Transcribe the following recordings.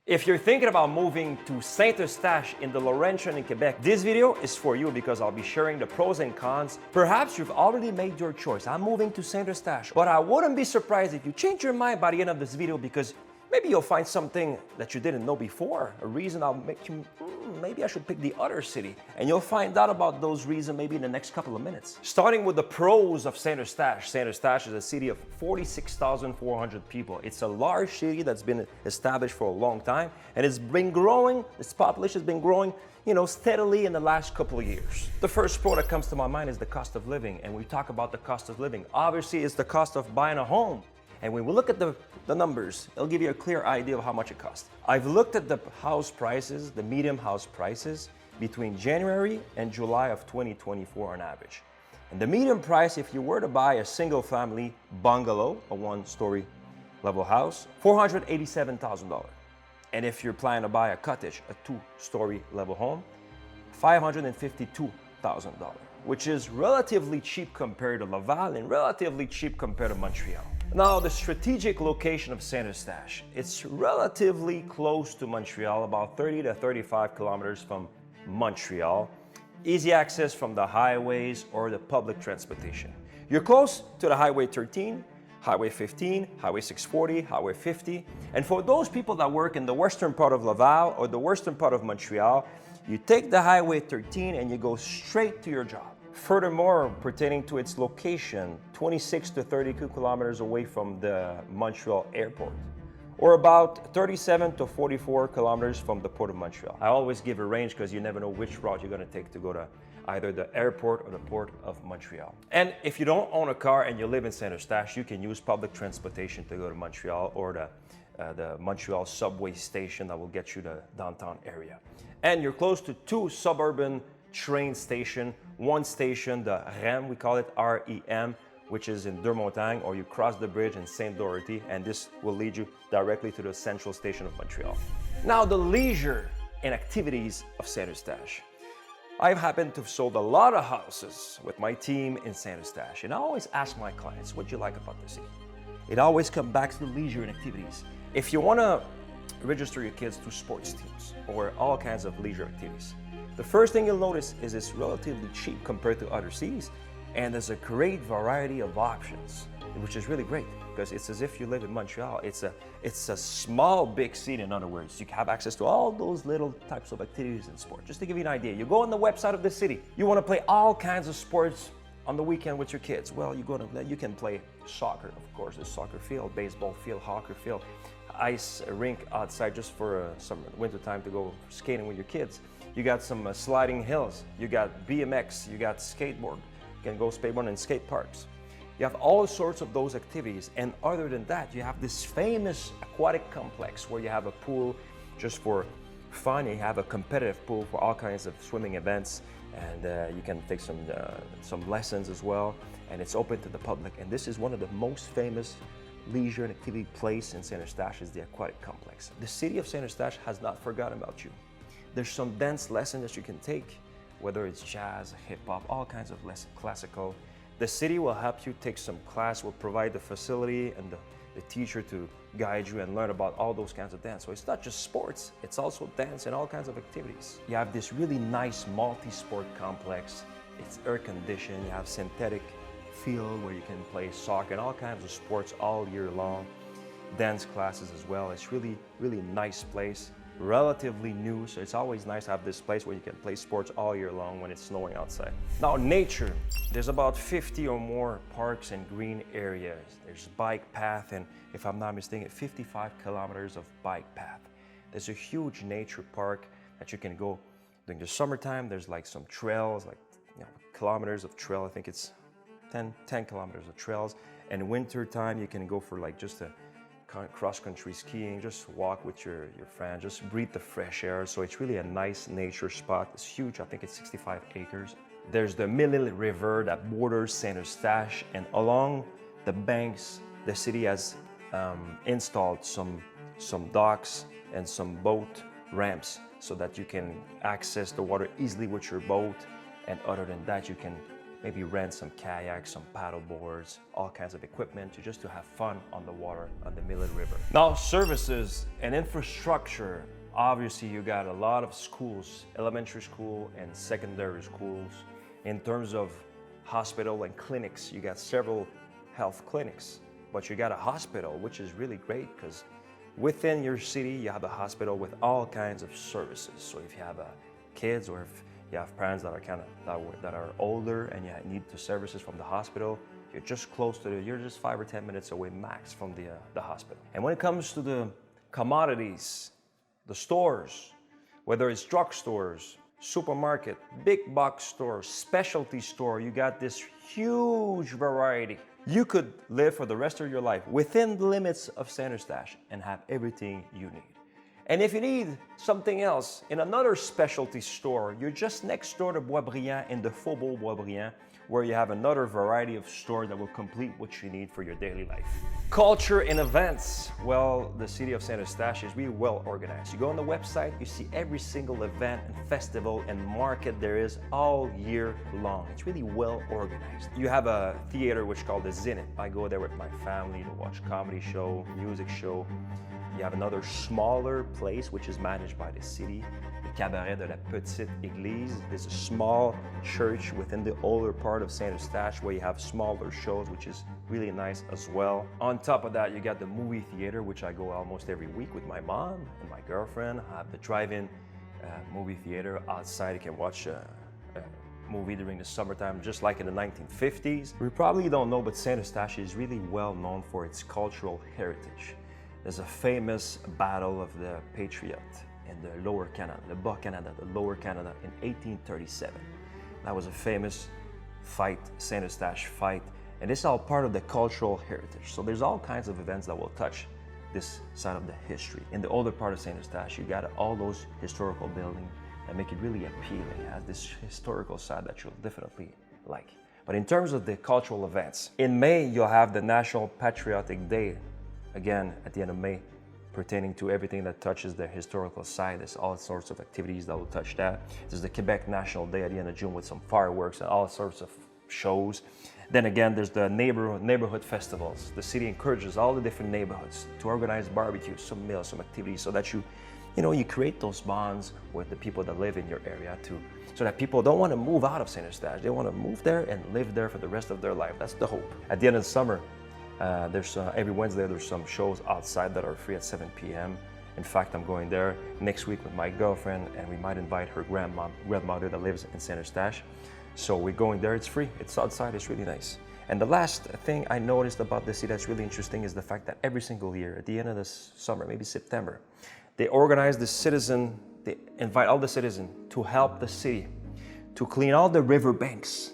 If you're thinking about moving to Saint-Eustache in the Laurentian in Quebec, this video is for you because I'll be sharing the pros and cons. Perhaps you've already made your choice. I'm moving to Saint-Eustache, but I wouldn't be surprised if you change your mind by the end of this video because maybe you'll find something that you didn't know before, a reason I'll make you, maybe I should pick the other city. And you'll find out about those reasons maybe in the next couple of minutes. Starting with the pros of Saint-Eustache. Saint-Eustache is a city of 46,400 people. It's a large city that's been established for a long time, and it's been growing, its population has been growing, steadily in the last couple of years. The first pro that comes to my mind is the cost of living, and we talk about the cost of living. Obviously, it's the cost of buying a home. And when we look at the numbers, it'll give you a clear idea of how much it costs. I've looked at the house prices, the medium house prices, between January and July of 2024 on average. And the median price, if you were to buy a single family bungalow, a one-story level house, $487,000. And if you're planning to buy a cottage, a two-story level home, $552,000, which is relatively cheap compared to Laval and relatively cheap compared to Montreal. Now, the strategic location of Saint-Eustache, it's relatively close to Montreal, about 30 to 35 kilometers from Montreal. Easy access from the highways or the public transportation. You're close to the Highway 13, Highway 15, Highway 640, Highway 50. And for those people that work in the western part of Laval or the western part of Montreal, you take the Highway 13 and you go straight to your job. Furthermore, pertaining to its location, 26 to 32 kilometers away from the Montreal airport, or about 37 to 44 kilometers from the Port of Montreal. I always give a range because you never know which route you're going to take to go to either the airport or the Port of Montreal. And if you don't own a car and you live in Saint-Eustache, you can use public transportation to go to Montreal or the Montreal subway station that will get you to the downtown area. And you're close to two suburban train station, one station, the REM, we call it REM, which is in Deux-Montagnes, or you cross the bridge in Saint-Dorothy, and this will lead you directly to the central station of Montreal. Now, the leisure and activities of Saint-Eustache. I've happened to have sold a lot of houses with my team in Saint-Eustache, and I always ask my clients, what do you like about the city? It always comes back to the leisure and activities. If you want to register your kids to sports teams or all kinds of leisure activities, the first thing you'll notice is it's relatively cheap compared to other cities, and there's a great variety of options, which is really great because it's as if you live in Montreal. It's a small, big city, in other words. You can have access to all those little types of activities and sports. Just to give you an idea, you go on the website of the city, you want to play all kinds of sports on the weekend with your kids. Well, you can play soccer, of course, there's soccer field, baseball field, hockey field, ice rink outside just for some winter time to go skating with your kids. You got some sliding hills, you got BMX, you got skateboard. You can go skateboard in skate parks. You have all sorts of those activities, and other than that, you have this famous aquatic complex where you have a pool just for fun, and you have a competitive pool for all kinds of swimming events, and you can take some lessons as well, and it's open to the public. And this is one of the most famous leisure and activity place in Saint-Eustache is the aquatic complex. The city of Saint-Eustache has not forgotten about you. There's some dance lessons that you can take, whether it's jazz, hip-hop, all kinds of classical. The city will help you take some class, will provide the facility and the teacher to guide you and learn about all those kinds of dance. So it's not just sports, it's also dance and all kinds of activities. You have this really nice multi-sport complex. It's air-conditioned, you have synthetic field where you can play soccer and all kinds of sports all year long. Dance classes as well. It's really, really nice place. Relatively new, so it's always nice to have this place where you can play sports all year long when it's snowing outside. Now, nature. There's about 50 or more parks and green areas. There's bike path, and if I'm not mistaken, 55 kilometers of bike path. There's a huge nature park that you can go during the summertime. There's like some trails, like kilometers of trail. I think it's 10 kilometers of trails. And winter time, you can go for like just a cross-country skiing, just walk with your friend, just breathe the fresh air. So it's really a nice nature spot. It's huge, I think it's 65 acres. There's the Mille River that borders Saint-Eustache, and along the banks, the city has installed some docks and some boat ramps so that you can access the water easily with your boat. And other than that, you can maybe rent some kayaks, some paddle boards, all kinds of equipment just to have fun on the water on the Millet River. Now, services and infrastructure. Obviously, you got a lot of schools, elementary school and secondary schools. In terms of hospital and clinics, you got several health clinics, but you got a hospital, which is really great because within your city, you have a hospital with all kinds of services. So if you have kids or if you have parents that are that are older and you need the services from the hospital, you're just close to you're just 5 or 10 minutes away max from the hospital. And when it comes to the commodities, the stores, whether it's drugstores, supermarket, big box store, specialty store, you got this huge variety. You could live for the rest of your life within the limits of Saint-Eustache and have everything you need. And if you need something else in another specialty store, you're just next door to Boisbriand in the Faubourg Boisbriand, where you have another variety of stores that will complete what you need for your daily life. Culture and events. Well, the city of Saint-Eustache is really well organized. You go on the website, you see every single event and festival and market there is all year long. It's really well organized. You have a theater which is called the Zenith. I go there with my family to watch comedy show, music show. You have another smaller place which is managed by the city, the Cabaret de la Petite Église. It's a small church within the older part of Saint-Eustache where you have smaller shows, which is really nice as well. On top of that, you got the movie theater, which I go almost every week with my mom and my girlfriend. I have the drive-in movie theater outside. You can watch a movie during the summertime, just like in the 1950s. We probably don't know, but Saint-Eustache is really well known for its cultural heritage. There's a famous battle of the Patriot in the Lower Canada, the Bas Canada, the Lower Canada in 1837. That was a famous fight, Saint-Eustache fight, and it's all part of the cultural heritage. So there's all kinds of events that will touch this side of the history. In the older part of Saint-Eustache, you got all those historical buildings that make it really appealing. It has this historical side that you'll definitely like. But in terms of the cultural events, in May, you'll have the National Patriotic Day, again, at the end of May, pertaining to everything that touches the historical side. There's all sorts of activities that will touch that. There's the Quebec National Day at the end of June with some fireworks and all sorts of shows. Then again, there's the neighborhood festivals. The city encourages all the different neighborhoods to organize barbecues, some meals, some activities, so that you create those bonds with the people that live in your area so that people don't want to move out of Saint-Eustache. They want to move there and live there for the rest of their life. That's the hope. At the end of the summer, there's every Wednesday there's some shows outside that are free at 7 p.m. In fact, I'm going there next week with my girlfriend, and we might invite her grandmother that lives in Saint-Eustache. So we're going there. It's free. It's outside. It's really nice. And the last thing I noticed about the city that's really interesting is the fact that every single year at the end of this summer, maybe September, they organize they invite all the citizens to help the city to clean all the river banks.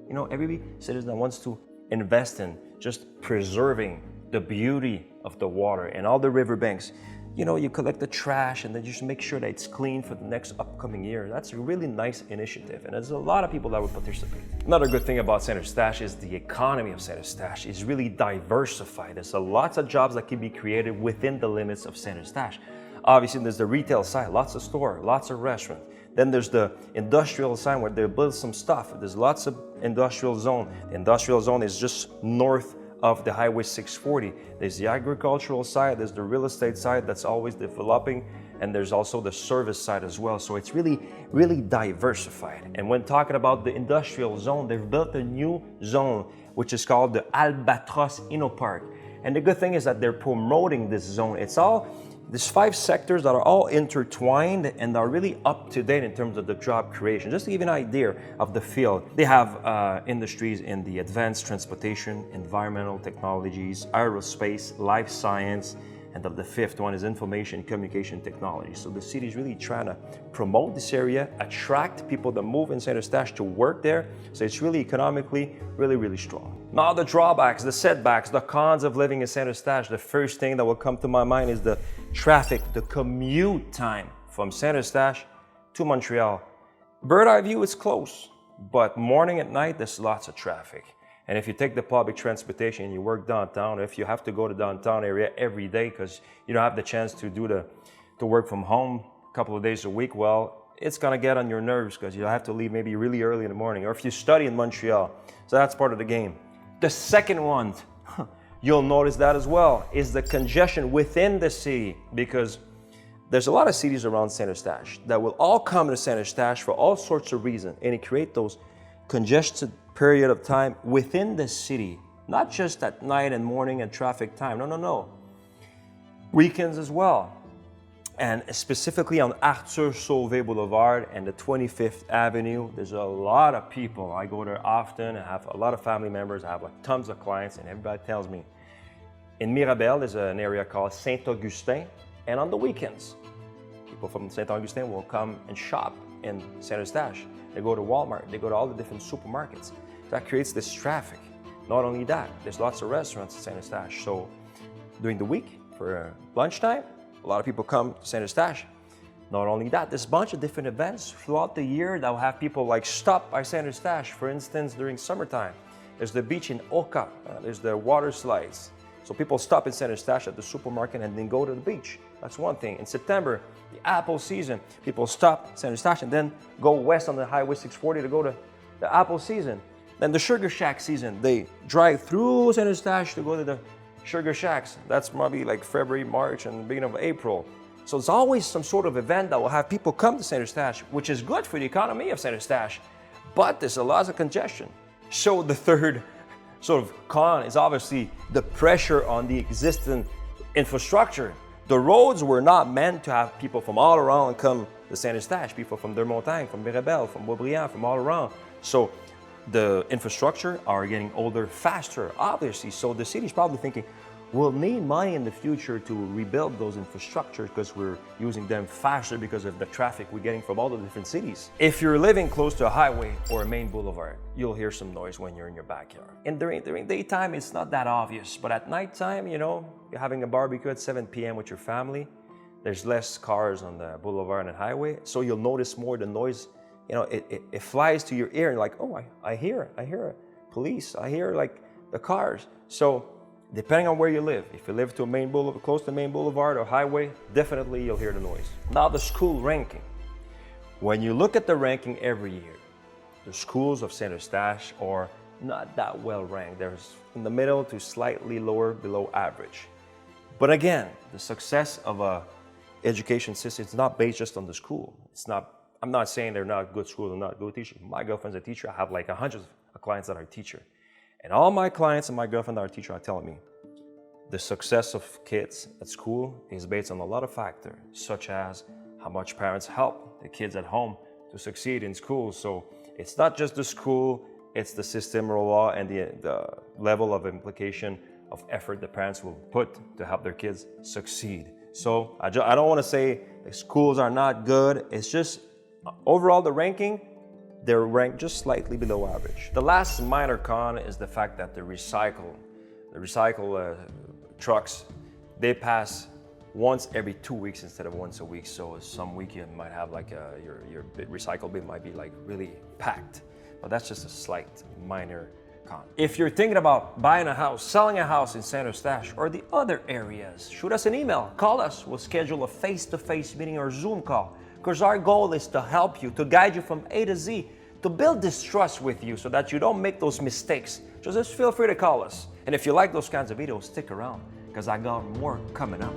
You know, every citizen that wants to invest in just preserving the beauty of the water and all the river banks. You know, you collect the trash and then just make sure that it's clean for the next upcoming year. That's a really nice initiative, and there's a lot of people that would participate. Another good thing about Saint-Eustache is the economy of Saint-Eustache is really diversified. There's lots of jobs that can be created within the limits of Saint-Eustache. Obviously, there's the retail side, lots of stores, lots of restaurants. Then there's the industrial side where they build some stuff. There's lots of industrial zone. The industrial zone is just north of the Highway 640. There's the agricultural side, there's the real estate side that's always developing, and there's also the service side as well. So it's really, really diversified. And when talking about the industrial zone, they've built a new zone, which is called the Albatros Inno Park. And the good thing is that they're promoting this zone. There's 5 sectors that are all intertwined and are really up to date in terms of the job creation. Just to give you an idea of the field, they have industries in the advanced transportation, environmental technologies, aerospace, life science, and the 5th one is information communication technology. So the city is really trying to promote this area, attract people that move in Saint-Eustache to work there. So it's really economically really, really strong. Now the drawbacks, the setbacks, the cons of living in Saint-Eustache. The first thing that will come to my mind is the traffic, the commute time from Saint-Eustache to Montreal. Bird eye view is close, but morning and night there's lots of traffic. And if you take the public transportation and you work downtown, if you have to go to downtown area every day because you don't have the chance to work from home a couple of days a week, well, it's gonna get on your nerves because you'll have to leave maybe really early in the morning, or if you study in Montreal. So that's part of the game. The second one, you'll notice that as well, is the congestion within the city, because there's a lot of cities around Saint-Eustache that will all come to Saint-Eustache for all sorts of reasons, and it creates those congested period of time within the city, not just at night and morning and traffic time. No. Weekends as well. And specifically on Arthur Sauvé Boulevard and the 25th Avenue, there's a lot of people. I go there often. I have a lot of family members. I have like tons of clients, and everybody tells me. In Mirabel, there's an area called Saint-Augustin, and on the weekends, people from Saint-Augustin will come and shop in Saint-Eustache. They go to Walmart, they go to all the different supermarkets. That creates this traffic. Not only that, there's lots of restaurants in Saint-Eustache. So during the week, for lunchtime, a lot of people come to Saint-Eustache. Not only that, there's a bunch of different events throughout the year that will have people like stop by Saint-Eustache. For instance, during summertime, there's the beach in Oka, there's the water slides. So people stop in Saint-Eustache at the supermarket and then go to the beach. That's one thing. In September, the apple season, people stop Saint-Eustache and then go west on the Highway 640 to go to the apple season. Then the Sugar Shack season, they drive through Saint-Eustache to go to the Sugar Shacks. That's probably like February, March, and the beginning of April. So it's always some sort of event that will have people come to Saint-Eustache, which is good for the economy of Saint-Eustache, but there's a lot of congestion. So the third sort of con is obviously the pressure on the existing infrastructure. The roads were not meant to have people from all around come to Saint-Eustache, people from Deux-Montagnes, from Mirabel, from Beaubriand, from all around. So the infrastructure are getting older faster, obviously. So the city's probably thinking, we'll need money in the future to rebuild those infrastructures because we're using them faster because of the traffic we're getting from all the different cities. If you're living close to a highway or a main boulevard, you'll hear some noise when you're in your backyard. And during daytime, it's not that obvious. But at nighttime, you know, you're having a barbecue at 7 p.m. with your family. There's less cars on the boulevard and highway. So you'll notice more the noise. You know, it flies to your ear and like, oh, I hear police. I hear like the cars. So depending on where you live, if you live to a main boulevard, close to the main boulevard or highway, definitely you'll hear the noise. Now the school ranking. When you look at the ranking every year, the schools of Saint-Eustache are not that well ranked. There's in the middle to slightly lower, below average. But again, the success of a education system is not based just on the school. I'm not saying they're not good schools or not good teachers. My girlfriend's a teacher. I have like 100 clients that are teachers. And all my clients and my girlfriend that are teachers are telling me the success of kids at school is based on a lot of factors, such as how much parents help the kids at home to succeed in school. So it's not just the school, it's the system overall and the level of implication of effort the parents will put to help their kids succeed. So I don't want to say the schools are not good. It's just overall the ranking, they're ranked just slightly below average. The last minor con is the fact that the recycle trucks, they pass once every 2 weeks instead of once a week. So some week you might have like your recycle bin might be like really packed, but that's just a slight minor con. If you're thinking about buying a house, selling a house in Saint-Eustache or the other areas, shoot us an email, call us. We'll schedule a face-to-face meeting or Zoom call, because our goal is to help you, to guide you from A to Z, to build this trust with you so that you don't make those mistakes. Just feel free to call us. And if you like those kinds of videos, stick around because I got more coming up.